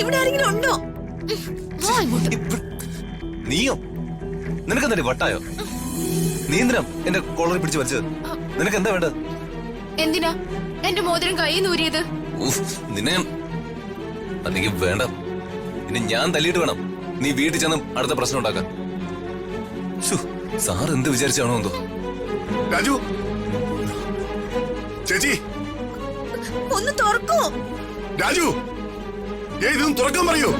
ഇവിടെ ആരെങ്കിലും ഉണ്ടോ? നീയോ? നിനക്കെന്താ വട്ടായോ? നീ എന്തിനാ എന്റെ കോളറിൽ പിടിച്ച് വലിച്ചത്? നിനക്ക് എന്താ വേണ്ടത്? എന്തിനാ എന്റെ മോതിരം കൈ നൂരിയത്? നിന്നെ അല്ലെങ്കിൽ വേണ്ട. ഇനി ഞാൻ തല്ലിയിട്ട് വേണം നീ വീട്ടിൽ ചെന്ന് അടുത്ത പ്രശ്നം ഉണ്ടാക്കാൻ. സാർ എന്ത് വിചാരിച്ചാണോ എന്തോ. രാജു ചേച്ചി ഒന്ന് തുറക്കൂ. രാജു ഇതൊന്നും തുറക്കാൻ പറയൂ.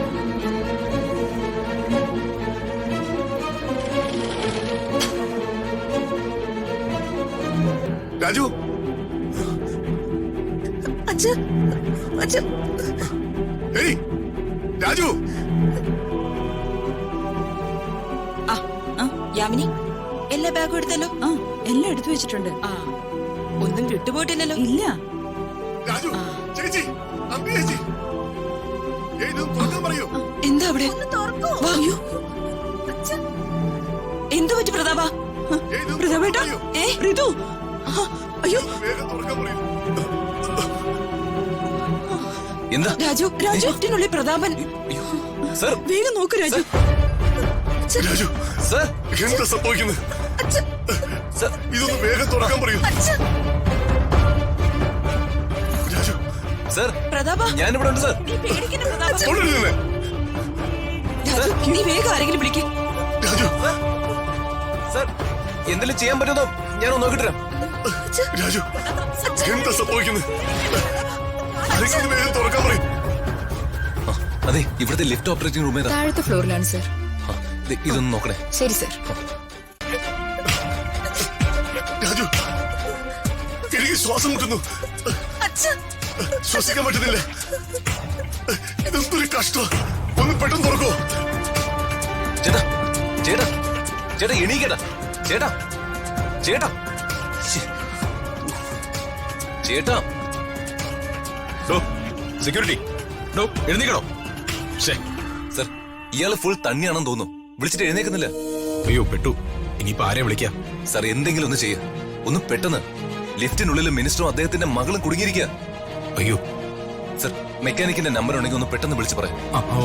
രാജു ഏയ് രാജു. യാമിനി, എല്ലാ ബാഗും എടുത്തല്ലോ? എല്ലാം എടുത്തു വെച്ചിട്ടുണ്ട്. ഒന്നും വിട്ടുപോയിട്ടില്ലല്ലോ? ഇല്ല. രാജു ചേച്ചി ചേച്ചി ഇതൊന്നും തുറക്കാൻ പറയൂ. എന്താ അവിടെ? ഒന്ന് തുറക്കൂ. അയ്യോ, എന്തു പറ്റി പ്രതാപ? പ്രതാപേട്ടാ, ഋതു, അയ്യോ. വേഗം തുറക്കാൻ പറയൂ. എന്താ? രാജു, രാജുവിനുള്ളിൽ പ്രതാപൻ. സർ വേഗം നോക്കൂ രാജു. രാജു സർ എന്താ സംഭവിക്കുന്നത്? ഇതൊന്ന് വേഗം തുറക്കാൻ പറയൂ. രാജു സർ പ്രതാപ, ഞാനിവിടെ ഉണ്ട് സർ. നീ പേടിക്കണ്ട പ്രതാപ. തൊടരുത്. രാജു, നീ വേഗം ആരെങ്കിലും വിളിക്ക്. രാജു സർ എന്തെങ്കിലും ചെയ്യാൻ പറ്റുമോ ഞാൻ ഒന്ന് നോക്കിട്ട് വരാം. രാജു എന്താ സംഭവിക്കുന്നത്? ആരെങ്കിലും വേഗം തുറക്കാൻ പറയൂ. അതെ, ഇവിടുത്തെ ലിഫ്റ്റ് ഓപ്പറേറ്റിംഗ് റൂം ഏതാ? താഴത്തെ ഫ്ലോറിലാണ് സർ. ഇതൊന്ന് നോക്കണേ. ശരി സർ. രാജു എനിക്ക് ശ്വാസം മുട്ടുന്നു. ശ്വസിക്കാൻ പറ്റുന്നില്ല. ഇതൊരു കഷ്ടം. ഒന്ന് പെട്ടെന്ന് തുറക്കോ. ചേട്ടാ ചേട്ടാ ചേട്ടാ എണീക്കട്ടാ. ചേട്ടാ ചേട്ടാ ചേട്ടാ. സെക്യൂരിറ്റി എഴുന്നേക്കണോ? സർ ഇയാള് ഫുൾ തണ്ണിയാണെന്ന് തോന്നുന്നു. വിളിച്ചിട്ട് എഴുന്നേക്കുന്നില്ല. അയ്യോ പെട്ടു. ഇനിയിപ്പോ ആരെ വിളിക്കാം? സാർ എന്തെങ്കിലും ഒന്ന് ചെയ്യാം. ഒന്ന് പെട്ടെന്ന്. ലിഫ്റ്റിനുള്ളിൽ മിനിസ്റ്ററും അദ്ദേഹത്തിന്റെ മകളും കുടുങ്ങിയിരിക്കുക. അയ്യോ സർ മെക്കാനിക്കിന്റെ നമ്പർ ഉണ്ടെങ്കിൽ ഒന്ന് പെട്ടെന്ന് വിളിച്ച് പറയാം. ഓ